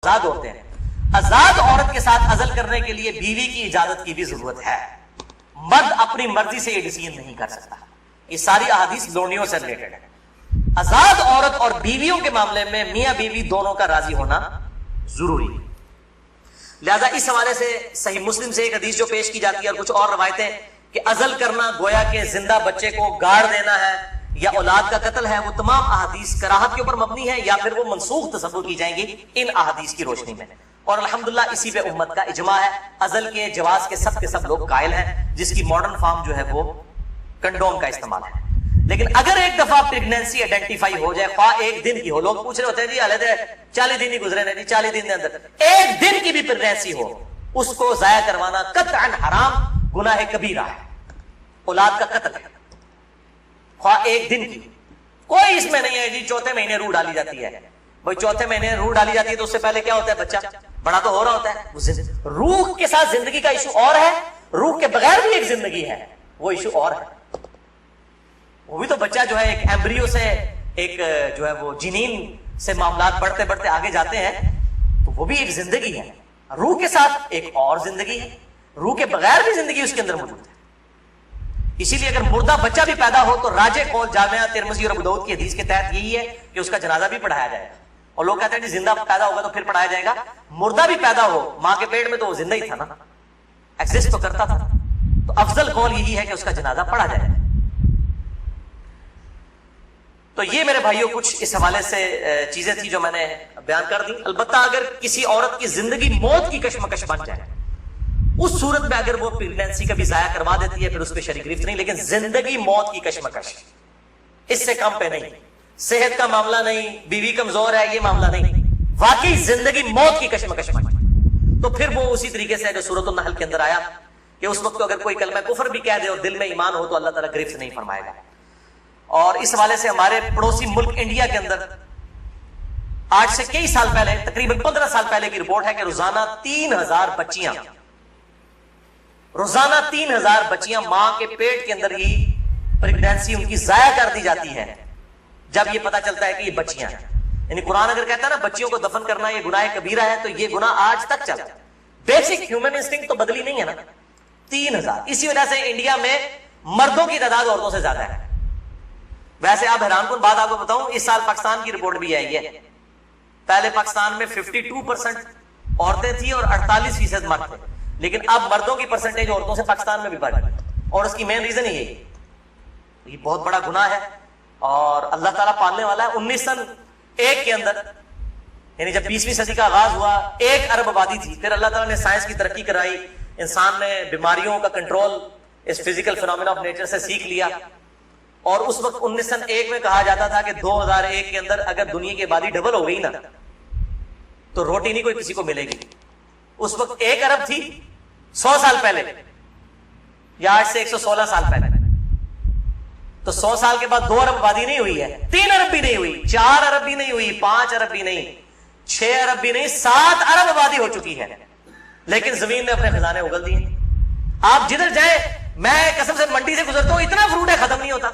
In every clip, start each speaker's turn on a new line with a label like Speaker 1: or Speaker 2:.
Speaker 1: آزاد ہوتے ہیں. آزاد عورت کے ساتھ عزل کرنے کے لیے بیوی کی اجازت کی بھی ضرورت ہے. مرد اپنی مرضی سے یہ ڈیسیژن نہیں کر سکتا. یہ ساری احادیث لونڈیوں سے ریلیٹڈ ہے. آزاد عورت اور بیویوں کے معاملے میں میاں بیوی دونوں کا راضی ہونا ضروری ہے. لہذا اس حوالے سے صحیح مسلم سے ایک حدیث جو پیش کی جاتی ہے اور کچھ اور روایتیں کہ عزل کرنا گویا کہ زندہ بچے کو گاڑ دینا ہے یا اولاد کا قتل ہے، وہ تمام احادیث کراہت کے اوپر مبنی ہے یا پھر وہ منسوخ تصور کی جائیں گی ان احادیث کی روشنی میں. اور الحمدللہ اسی پہ امت کا اجماع ہے. عزل کے جواز کے سب لوگ قائل ہیں، جس کی ماڈرن فارم جو ہے وہ کنڈوم کا استعمال ہے. لیکن اگر ایک دفعہ پریگنینسی آئیڈینٹیفائی ہو جائے، خواہ ایک دن کی ہو، لوگ پوچھ رہے ہوتے ہیں جی علیحدہ 40 دن ہی گزرے نا جی، 40 دن کے اندر ایک دن کی بھی پریگنینسی ہو، اس کو ضائع کروانا قطعاً حرام، گناہ کبیرہ ہے، اولاد کا قتل ہے. خواہ ایک دن کی، کوئی اس میں نہیں ہے جی چوتھے مہینے روح ڈالی جاتی ہے. بھائی چوتھے مہینے روح ڈالی جاتی ہے تو اس سے پہلے کیا ہوتا ہے؟ بچہ بڑا تو ہو رہا ہوتا ہے. روح کے ساتھ زندگی کا ایشو اور ہے، روح کے بغیر بھی ایک زندگی ہے، وہ ایشو اور ہے. وہ بھی تو بچہ جو ہے ایک ایمبریو سے ایک جو ہے وہ جنین سے معاملات بڑھتے بڑھتے آگے جاتے ہیں، تو وہ بھی ایک زندگی ہے. روح کے ساتھ ایک اور زندگی ہے، روح کے بغیر بھی زندگی اس کے اندر موجود ہے. اسی لیے اگر مردہ بچہ بھی پیدا ہو تو راجح قول جامعہ ترمذی اور ابو داؤد کی حدیث کے تحت یہی ہے کہ اس کا جنازہ بھی پڑھایا جائے گا. اور لوگ کہتے ہیں کہ زندہ پیدا ہوگا تو پھر پڑھایا جائے گا. مردہ بھی پیدا ہو ماں کے پیٹ میں تو وہ زندہ ہی تھا نا، ایگزسٹ تو کرتا تھا. تو افضل قول یہی ہے کہ اس کا جنازہ پڑھا جائے گا. تو یہ میرے بھائیوں کچھ اس حوالے سے چیزیں تھی جو میں نے بیان کر دی. البتہ اگر کسی عورت کی زندگی موت کی کشمکش بن جائے، اس صورت میں اگر وہ پریگنینسی کا بھی ضائع کروا دیتی ہے پھر اس پہ شرعی گرفت نہیں. لیکن زندگی موت کی کشمکش اس سے کم پہ نہیں. صحت کا معاملہ نہیں، بیوی کمزور ہے، یہ معاملہ نہیں، واقعی زندگی موت کی کشمکش بن جائے تو پھر وہ اسی طریقے سے جو سورۃ النحل کے اندر آیا کہ اس وقت اگر کوئی کلمہ کفر بھی کہہ دے اور دل میں ایمان ہو تو اللہ تعالیٰ گرفت نہیں فرمائے گا. اور اس حوالے سے ہمارے پڑوسی ملک انڈیا کے اندر آج سے کئی سال پہلے، تقریباً 15 سال پہلے کی رپورٹ ہے کہ روزانہ 3000 بچیاں ماں کے پیٹ کے اندر ہی پریگنینسی ان کی ضائع کر دی جاتی ہے جب یہ پتا چلتا ہے کہ یہ بچیاں ہیں. یعنی قرآن اگر کہتا ہے نا بچیوں کو دفن کرنا یہ گناہ کبیرہ ہے تو یہ گناہ آج تک چلتا ہے. بیسک ہیومن انسٹنکٹ تو بدلی نہیں ہے نا. 3000. اسی وجہ سے انڈیا میں مردوں کی تعداد عورتوں سے زیادہ ہے. ویسے آپ حیران کن بات آپ کو بتاؤں، اس سال پاکستان کی رپورٹ بھی آئی ہے. پہلے پاکستان میں 52% عورتیں تھیں اور 48% مرد تھے، لیکن اب مردوں کی پرسنٹیج عورتوں سے پاکستان میں بھی بڑھ گئی. اور اس کی مین ریزن یہی ہے، یہ بہت بڑا گناہ ہے اور اللہ تعالیٰ پالنے والا ہے. 1901 کے اندر، یعنی جب 20ویں صدی کا آغاز ہوا، 1 ارب آبادی تھی. پھر اللہ تعالیٰ نے سائنس کی ترقی کرائی، انسان نے بیماریوں کا کنٹرول اس فزیکل فینومینا آف نیچر سے سیکھ لیا. اور اس وقت 1901 میں کہا جاتا تھا کہ 2001 کے اندر اگر دنیا کی آبادی ڈبل ہو گئی نا تو روٹی نہیں کوئی کسی کو ملے گی. اس وقت 1 ارب تھی 100 سال پہلے، یا آج سے 116 سال پہلے. تو 100 سال کے بعد 2 ارب آبادی نہیں ہوئی ہے، 3 ارب بھی نہیں ہوئی، 4 ارب بھی نہیں ہوئی، 5 ارب بھی نہیں، 6 ارب بھی نہیں، 7 ارب آبادی ہو چکی ہے. لیکن زمین نے اپنے خزانے اگل دیے. آپ جدھر جائیں، میں قسم سے منڈی سے گزرتا ہوں، اتنا فروٹ ہے ختم نہیں ہوتا.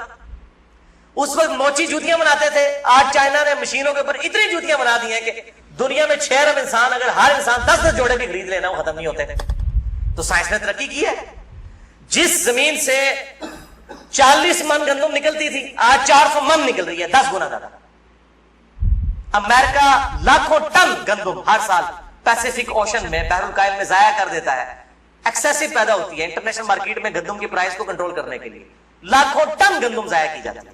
Speaker 1: اس وقت موچی جوتیاں بناتے تھے، آج چائنا نے مشینوں کے اوپر اتنی جوتیاں بنا دی ہیں کہ دنیا میں 6 ارب انسان، اگر ہر انسان 10 جوڑے بھی خرید لینا وہ ختم نہیں ہوتے. تو سائنس نے ترقی کی ہے. جس زمین سے 40 من گندم نکلتی تھی آج 400 من نکل رہی ہے، 10 گنا زیادہ. امریکہ لاکھوں ٹن گندم ہر سال پیسیفک اوشن میں، بحر الکاہل میں ضائع کر دیتا ہے. ایکسیسو پیدا ہوتی ہے انٹرنیشنل مارکیٹ میں گندم کی پرائس کو کنٹرول کرنے کے لیے. لاکھوں ٹن گندم ضائع کی جاتی ہے،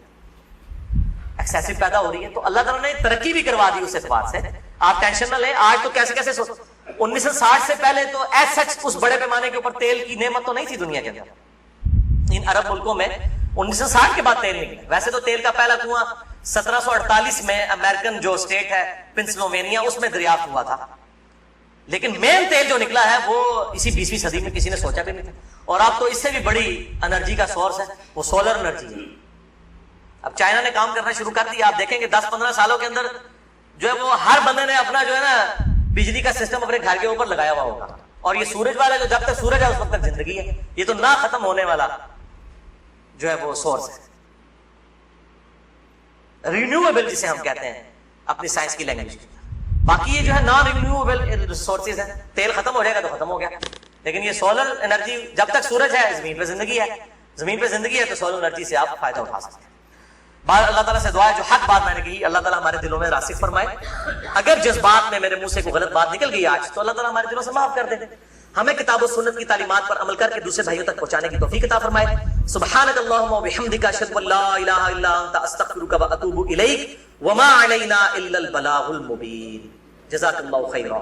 Speaker 1: ایکسیسو پیدا ہو رہی ہے. تو اللہ تعالیٰ نے ترقی بھی کروا دی اس اعتبار سے. آپ ٹینشن نہ لیں. آج تو کیسے 1960 سے پہلے تو ایز سچ اس بڑے پیمانے کے اوپر تیل کی نعمت تو نہیں تھی دنیا کے اندر. ان عرب ملکوں میں 1960 کے بعد تیل نکلا. ویسے تو تیل کا پہلا کنواں 1748 میں امریکن جو اسٹیٹ ہے پنسلوینیا، اس میں دریافت ہوا تھا. لیکن مین تیل جو نکلا ہے وہ اسی 20ویں صدی میں کسی نے سوچا بھی نہیں تھا. اور اب تو اس سے بھی بڑی انرجی کا سورس ہے وہ سولر انرجی ہے. اب چائنا نے کام کرنا شروع کر دیا. آپ دیکھیں گے 10-15 سالوں کے اندر جو ہے وہ ہر بندے نے اپنا جو ہے نا بجلی کا سسٹم اپنے گھر کے اوپر لگایا ہوا ہوگا. اور یہ سورج والا جو جب تک سورج ہے اس وقت تک زندگی ہے. یہ تو نہ ختم ہونے والا جو ہے وہ سورس ہے، رینیویبل جسے ہم کہتے ہیں اپنی سائنس کی لینگویج. باقی یہ جو ہے نان رینیویبل ریسورسز ہیں، تیل ختم ہو جائے گا تو ختم ہو گیا، لیکن یہ سولر انرجی جب تک سورج ہے زمین پہ زندگی ہے، زمین پہ زندگی ہے تو سولر انرجی سے آپ فائدہ اٹھا سکتے ہیں۔ بات اللہ تعالیٰ سے دعا ہے جو حق بات میں نے کہی اللہ تعالیٰ ہمارے دلوں میں راسخ فرمائے، اگر جس بات میں میرے منہ سے کوئی غلط بات نکل گئی آج تو اللہ تعالیٰ ہمارے دلوں سے معاف کر دے، ہمیں کتاب و سنت کی تعلیمات پر عمل کر کے دوسرے بھائیوں تک پہنچانے کی توفیق عطا فرمائے۔ سبحانک اللہم و بحمدک اشہد ان لا الہ الا انت استغفرک و اتوب الیک وما علینا الا البلاغ المبین۔ جزاک اللہ خیرا۔